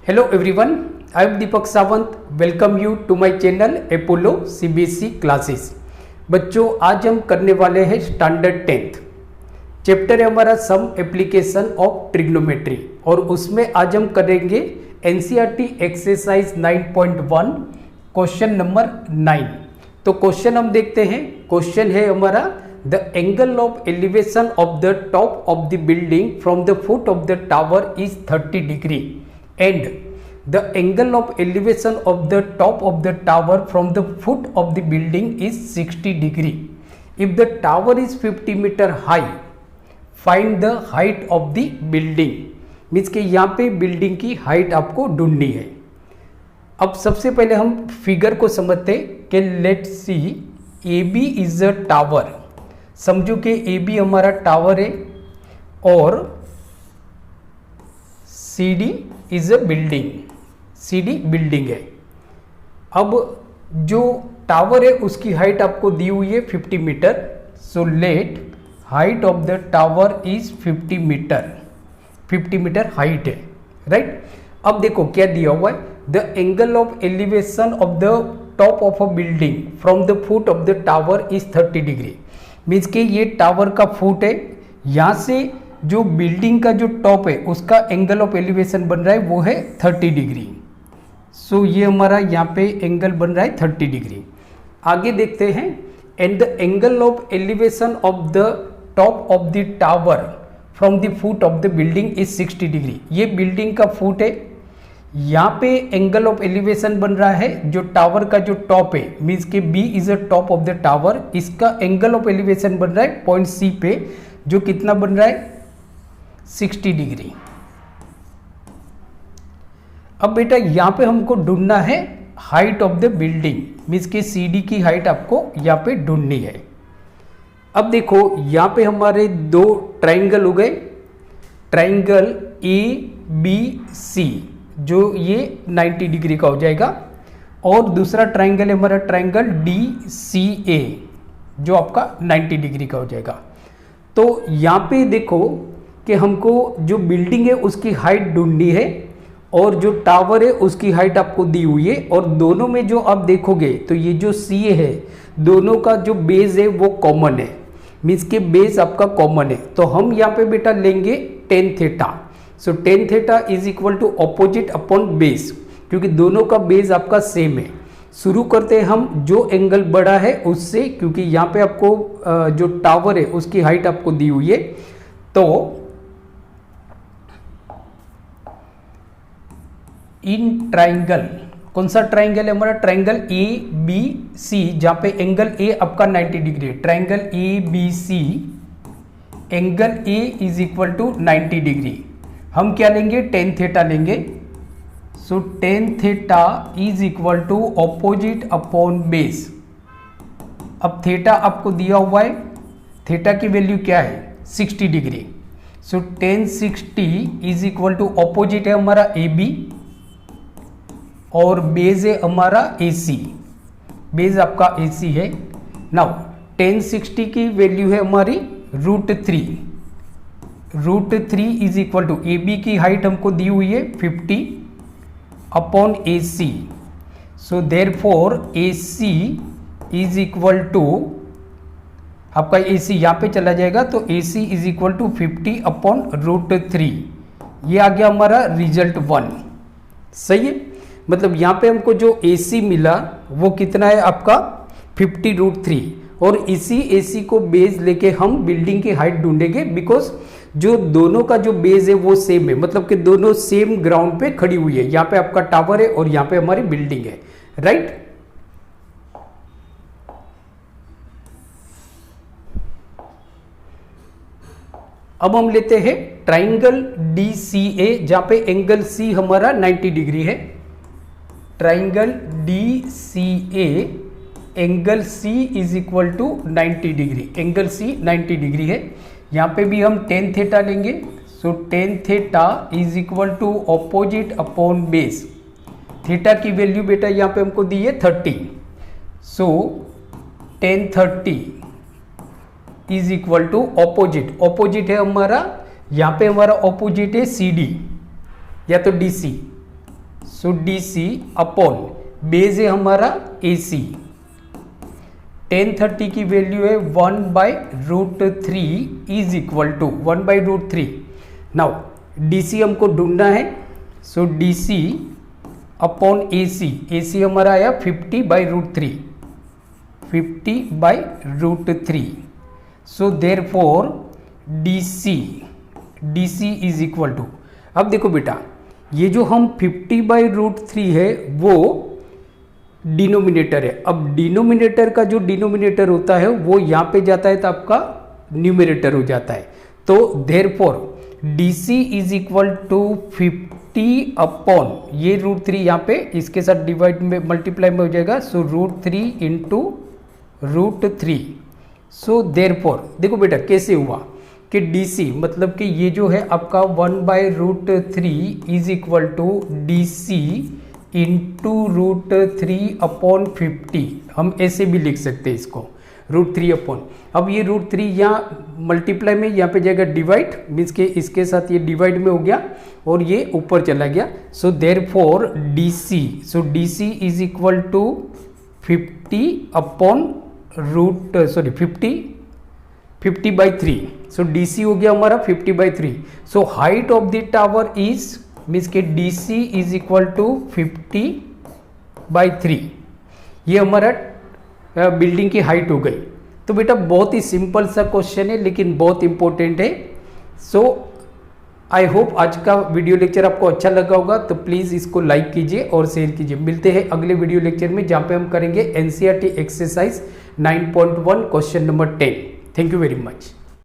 Hello everyone, I am Deepak Sawant. Welcome you to my channel Apollo CBSE classes. बच्चों, आज हम करने वाले हैं स्टैंडर्ड 10th। चैप्टर है हमारा सम एप्लीकेशन ऑफ ट्रिग्नोमेट्री और उसमें आज हम करेंगे एनसीईआरटी एक्सरसाइज 9.1 क्वेश्चन नंबर 9। तो क्वेश्चन हम देखते हैं। क्वेश्चन है हमारा the angle of elevation of the top of the building from the foot of the tower is 30 degree and the angle of elevation of the top of the tower from the foot of the building is 60 degree. If the tower is 50 meter high, find the height of the building. Means कि यहाँ पे building की height आपको ढूंढनी है। अब सबसे पहले हम फिगर को समझते कि let see A B is a tower. समझो कि ए बी हमारा टावर है और C D is a building. C D building है। अब जो टावर है उसकी हाइट आपको दी हुई है 50 metre. So let height of the tower is 50 metre. 50 metre height है, राइट। अब देखो क्या दिया हुआ है, the angle of elevation of the top of a building from the foot of the tower is 30 degree. Means कि ये tower का फुट है, यहाँ से जो बिल्डिंग का जो टॉप है उसका एंगल ऑफ एलिवेशन बन रहा है वो है 30 डिग्री। सो ये हमारा यहाँ पे एंगल बन रहा है 30 डिग्री। आगे देखते हैं, and the angle of elevation of the top of the tower from the foot of the building is 60 degree. ये बिल्डिंग का फुट है, यहाँ पे एंगल ऑफ एलिवेशन बन रहा है जो टावर का जो टॉप है, मीन्स के B is a top of the tower. इसका एंगल ऑफ एलिवेशन बन रहा है पॉइंट सी पे, जो कितना बन रहा है 60 डिग्री। अब बेटा यहाँ पे हमको ढूंढना है height of the building, means के सी डी की हाइट आपको यहाँ पे ढूंढनी है। अब देखो यहाँ पे हमारे दो ट्राइंगल हो गए, ट्राइंगल ए बी सी जो ये 90 डिग्री का हो जाएगा, और दूसरा ट्राइंगल है हमारा ट्राइंगल डी सी ए जो आपका 90 डिग्री का हो जाएगा। तो यहाँ पे देखो कि हमको जो बिल्डिंग है उसकी हाइट ढूंढनी है और जो टावर है उसकी हाइट आपको दी हुई है, और दोनों में जो आप देखोगे तो ये जो सी है दोनों का जो बेस है वो कॉमन है, मीन्स के बेस आपका कॉमन है। तो हम यहाँ पे बेटा लेंगे tan theta. So tan theta is equal to opposite upon base, क्योंकि दोनों का बेस आपका सेम है। शुरू करते हैं हम जो एंगल बड़ा है उससे, क्योंकि यहाँ पे आपको जो टावर है उसकी हाइट आपको दी हुई है। तो इन ट्राइंगल, कौन सा ट्राइंगल है हमारा, ट्राइंगल ए बी सी, जहां पे एंगल ए आपका 90 डिग्री है। Triangle A B C angle A is equal to 90 degree. हम क्या लेंगे, टेन थीटा लेंगे। So tan theta is equal to opposite upon base. अब थीटा आपको दिया हुआ है, थीटा की वैल्यू क्या है 60 डिग्री। So tan 60 is equal to opposite है हमारा ए बी और बेस है हमारा AC। बेस आपका AC है। नाउ 1060 की वैल्यू है हमारी √3। √3 इज इक्वल टू AB की हाइट हमको दी हुई है 50 upon AC। So therefore AC is equal to, आपका AC यहाँ पे चला जाएगा तो AC is equal to 50 upon √3। ये आ गया हमारा रिजल्ट 1। सही है, मतलब यहाँ पे हमको जो AC मिला वो कितना है आपका 50√3, और इसी AC को बेस लेके हम बिल्डिंग की हाइट ढूंढेंगे, बिकॉज जो दोनों का जो बेस है वो सेम है, मतलब कि दोनों सेम ग्राउंड पे खड़ी हुई है। यहाँ पे आपका टावर है और यहाँ पे हमारी बिल्डिंग है, राइट। अब हम लेते हैं ट्राइंगल DCA, जहाँ पे एंगल C हमारा 90 डिग्री है। Triangle DCA angle C is equal to 90 degree. Angle C 90 degree है। यहाँ पे भी हम टेन थीटा लेंगे। So tan theta is equal to opposite upon base. Theta की वैल्यू बेटा यहाँ पे हमको दी है 30। So tan 30 is equal to opposite. Opposite है हमारा, यहाँ पे हमारा ऑपोजिट है CD या तो DC। So DC upon base है हमारा AC, 1030 की वैल्यू है 1/√3 is equal to 1/√3। Now DC हमको ढूंढना है, सो DC अपॉन AC हमारा आया 50/√3, 50/√3। So therefore DC is equal to, अब देखो बेटा ये जो हम 50/√3 है वो डिनोमिनेटर है। अब डिनोमिनेटर का जो डिनोमिनेटर होता है वो यहाँ पे जाता है तो आपका न्यूमरेटर हो जाता है। तो therefore DC is equal to 50 upon ये √3 यहाँ पे इसके साथ डिवाइड में मल्टीप्लाई में हो जाएगा, सो √3 इंटू √3। सो देयरफॉर देखो बेटा कैसे हुआ कि DC मतलब कि ये जो है आपका 1/√3 is equal to DC into √3 upon 50। हम ऐसे भी लिख सकते हैं इसको, √3 अपॉन, अब ये √3 यहाँ मल्टीप्लाई में यहाँ पे जाएगा डिवाइड, मीन्स के इसके साथ ये डिवाइड में हो गया और ये ऊपर चला गया। So therefore DC is equal to 50 upon 50/3। So DC हो गया हमारा 50/3। So height of the tower is means के DC इज इक्वल टू 50/3। ये हमारा बिल्डिंग की हाइट हो गई। तो बेटा बहुत ही सिंपल सा क्वेश्चन है लेकिन बहुत इंपॉर्टेंट है। सो आई होप आज का वीडियो लेक्चर आपको अच्छा लगा होगा, तो प्लीज़ इसको लाइक कीजिए और शेयर कीजिए। मिलते हैं अगले वीडियो लेक्चर में जहाँ पे हम करेंगे NCERT exercise 9.1 question number 10। Thank you very much.